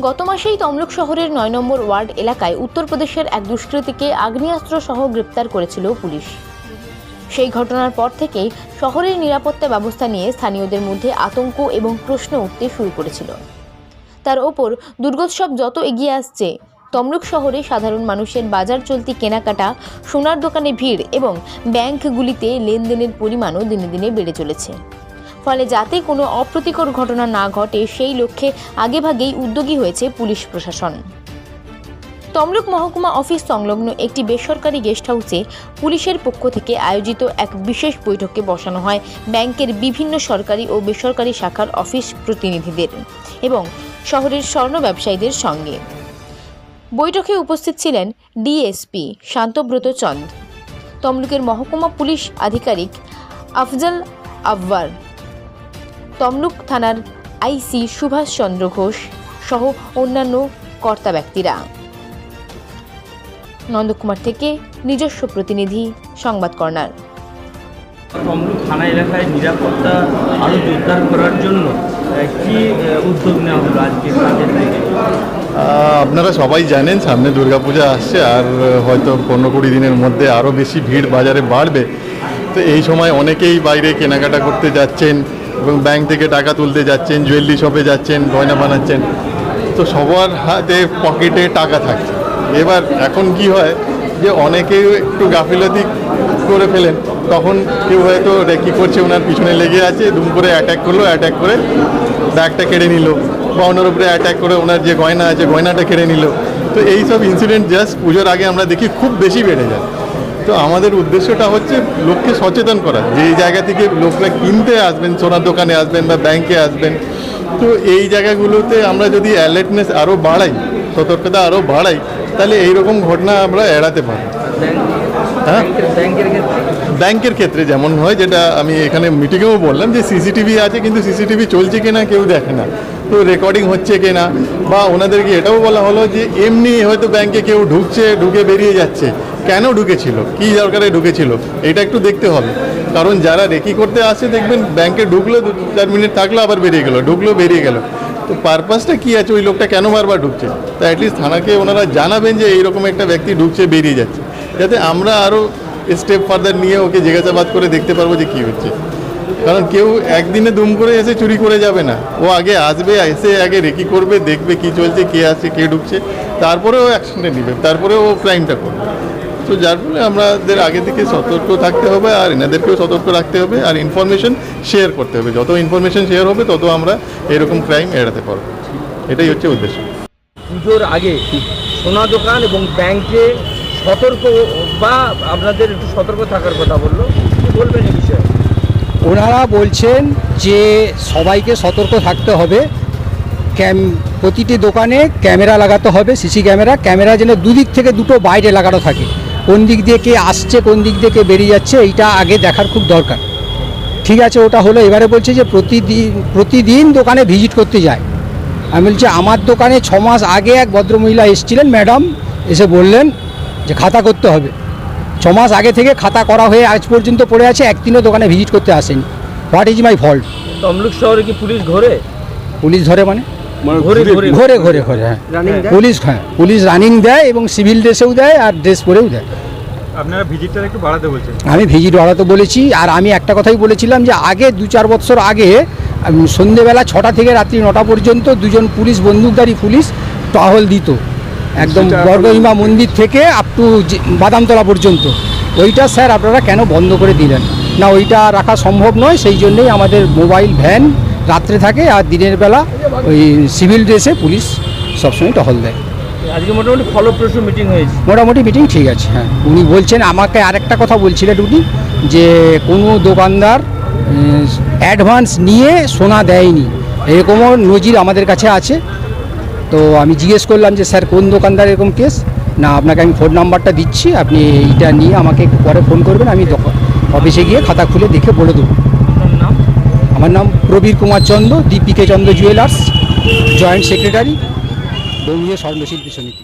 গত মাসেই তমলুক শহরের ৯ নম্বর ওয়ার্ড এলাকায় উত্তরপ্রদেশের এক দুষ্কৃতীকে আগ্নেয়াস্ত্র সহ গ্রেপ্তার করেছিল পুলিশ। সেই ঘটনার পর থেকেই শহরের নিরাপত্তা ব্যবস্থা নিয়ে স্থানীয়দের মধ্যে আতঙ্ক এবং প্রশ্ন উঠতে শুরু করেছিল। তার ওপর দুর্গোৎসব যত এগিয়ে আসছে, তমলুক শহরে সাধারণ মানুষের বাজার চলতি কেনাকাটা, সোনার দোকানে ভিড় এবং ব্যাংকগুলিতে লেনদেনের পরিমাণও দিনে দিনে বেড়ে চলেছে। ফলে যাতে কোনো অপ্রীতিকর ঘটনা না ঘটে সেই লক্ষ্যে আগেভাগেই উদ্যোগী হয়েছে পুলিশ প্রশাসন। তমলুক মহকুমা অফিস সংলগ্ন একটি বেসরকারি গেস্ট হাউসে পুলিশের পক্ষ থেকে আয়োজিত এক বিশেষ বৈঠকে বসানো হয় ব্যাংকের বিভিন্ন সরকারি ও বেসরকারি শাখার অফিস প্রতিনিধিদের এবং শহরের স্বর্ণ ব্যবসায়ীদের সঙ্গে। বৈঠকে উপস্থিত ছিলেন ডিএসপি শান্তব্রত চন্দ, তমলুকের মহকুমা পুলিশ আধিকারিক আফজল আবওয়ার, তমলুক থানার আইসি সুভাষ চন্দ্র ঘোষ সহ অন্যান্য কর্তা ব্যক্তিরা। নন্দকুমার থেকে নিজস্ব প্রতিনিধি, সংবাদ কর্নার। তমলুক থানা এলাকায় নিরাপত্তা আরও জোরদার করার জন্য কি উদ্যোগ নেওয়া হলো আজকে কাজের থেকে? আপনারা সবাই জানেন সামনে দুর্গাপূজা আসছে, আর হয়তো 15-20 দিনের মধ্যে আরও বেশি ভিড় বাজারে বাড়বে। তো এই সময় অনেকেই বাইরে কেনাকাটা করতে যাচ্ছেন এবং ব্যাংক থেকে টাকা তুলতে যাচ্ছেন, জুয়েলারি শপে যাচ্ছেন, গয়না বানাচ্ছেন। তো সবার হাতে পকেটে টাকা থাকছে। এবার এখন কি হয় যে অনেকেই একটু গাফিলতি করে ফেলেন, তখন কেউ হয়তো রেকি করছে, ওনার পিছনে লেগে আছে, দুম করে অ্যাটাক করলো, অ্যাটাক করে ব্যাগটা কেড়ে নিল, বা ওনার উপরে অ্যাটাক করে ওনার যে গয়না আছে গয়নাটা কেড়ে নিল। তো এই সব ইনসিডেন্ট জাস্ট পুজোর আগে আমরা দেখি খুব বেশি বেড়ে যায়। তো আমাদের উদ্দেশ্যটা হচ্ছে লোককে সচেতন করা, যে এই জায়গা থেকে লোকরা কিনতে আসবেন, সোনার দোকানে আসবেন বা ব্যাংকে আসবেন। তো এই জায়গাগুলোতে আমরা যদি অ্যালার্টনেস আরও বাড়াই, সতর্কতা আরও বাড়াই, তাহলে এইরকম ঘটনা আমরা এড়াতে পারি। হ্যাঁ, ব্যাংকের ক্ষেত্রে যেমন হয়, যেটা আমি এখানে মিটিংয়েও বললাম, যে সিসিটিভি আছে কিন্তু সিসিটিভি চলছে কিনা কেউ দেখে না, তো রেকর্ডিং হচ্ছে কিনা, বা ওনাদেরকে এটাও বলা হলো যে এমনি হয়তো ব্যাংকে কেউ ঢুকে বেরিয়ে যাচ্ছে, কেন ঢুকেছিল, কী দরকারে ঢুকেছিল, এটা একটু দেখতে হবে। কারণ যারা রেকি করতে আসে দেখবেন ব্যাংকে ঢুকলো 2-4 মিনিট থাকলো, আবার বেরিয়ে গেলো, ঢুকলো বেরিয়ে গেল। তো পারপাসটা কী আছে, ওই লোকটা কেন বারবার ঢুকছে, তা অ্যাটলিস্ট থানাকে ওনারা জানাবেন যে এইরকম একটা ব্যক্তি ঢুকছে বেরিয়ে যাচ্ছে, যাতে আমরা আরও স্টেপ ফার্দার নিয়ে ওকে জিজ্ঞাসাবাদ করে দেখতে পারবো যে কী হচ্ছে। কারণ কেউ একদিনে দুম করে এসে চুরি করে যাবে না, ও আগে আসবে, এসে আগে রেকি করবে, দেখবে কী চলছে, কে আসছে, কে ঢুকছে, তারপরেও অ্যাকশনটা নেবে, তারপরে ও ক্রাইমটা করবে। তো যার ফলে আমাদের আগে থেকে সতর্ক থাকতে হবে, আর এনাদেরকেও সতর্ক রাখতে হবে, আর ইনফরমেশন শেয়ার করতে হবে। যত ইনফরমেশন শেয়ার হবে তত আমরা এরকম ক্রাইম এড়াতে পারবো, এটাই হচ্ছে উদ্দেশ্য। পুজোর আগে সোনা দোকান এবং ব্যাংকে সতর্ক বা আপনাদের একটু সতর্ক থাকার কথা বললো, কি বলবেন এই বিষয়ে? ওনারা বলছেন যে সবাইকে সতর্ক থাকতে হবে, প্রতিটি দোকানে ক্যামেরা লাগাতে হবে, সিসি ক্যামেরা যেন দুদিক থেকে দুটো বাইরে লাগানো থাকে, কোন দিক দিয়ে কে আসছে, কোন দিক দিয়ে কে বেরিয়ে যাচ্ছে, এইটা আগে দেখার খুব দরকার। ঠিক আছে, ওটা হলো। এবারে বলছে যে প্রতিদিন দোকানে ভিজিট করতে যায়। আমি বলছি আমার দোকানে 6 মাস আগে এক ভদ্রমহিলা এসেছিলেন, ম্যাডাম এসে বললেন যে খাতা করতে হবে। 6 মাস আগে থেকে খাতা করা হয়ে আজ পর্যন্ত পড়ে আছে, একদিনও দোকানে ভিজিট করতে আসেনি। What is my fault? Tamluk শহরে কি পুলিশ ঘোরে? পুলিশ ধরে মানে ঘরে হ্যাঁ, পুলিশ রানিং দেয় এবং সিভিল ড্রেসেও দেয় আর ড্রেস পরেও দেয়। আপনারা ভিজিটটা একটু বাড়াতে বলছেন? আমি ভিজিট বাড়াতে বলেছি, আর আমি একটা কথাই বলেছিলাম যে আগে 2-4 বছর আগে সন্ধ্যেবেলা 6টা থেকে রাত্রি 9টা পর্যন্ত 2জন পুলিশ, বন্দুকধারী পুলিশ টহল দিত, একদম বর্গভীমা মন্দির থেকে আপ টু বাদামতলা পর্যন্ত। ওইটা স্যার আপনারা কেন বন্ধ করে দিলেন? না, ওইটা রাখা সম্ভব নয়, সেই জন্যেই আমাদের মোবাইল ভ্যান রাত্রে থাকে, আর দিনের বেলা ওই সিভিল ড্রেসে পুলিশ সবসময় টহল দেয়। আজকে মোটামুটি ফলপ্রসূ মিটিং হয়েছে? মোটামুটি মিটিং ঠিক আছে। হ্যাঁ, উনি বলছেন, আমাকে আরেকটা কথা বলছিলেন উনি, যে কোনো দোকানদার অ্যাডভান্স নিয়ে সোনা দেয়নি, এরকমও নজির আমাদের কাছে আছে। তো আমি জিজ্ঞেস করলাম যে স্যার কোন দোকানদার এরকম কেস? না, আপনাকে আমি ফোন নাম্বারটা দিচ্ছি, আপনি এইটা নিয়ে আমাকে পরে ফোন করবেন, আমি অফিসে গিয়ে খাতা খুলে দেখে বলে দেবো। আমার নাম প্রবীর কুমার চন্দ্র, দীপিকে চন্দ্র জুয়েলার্স, জয়েন্ট সেক্রেটারি, বঙ্গীয় স্বর্ণশিল্পী সমিতি।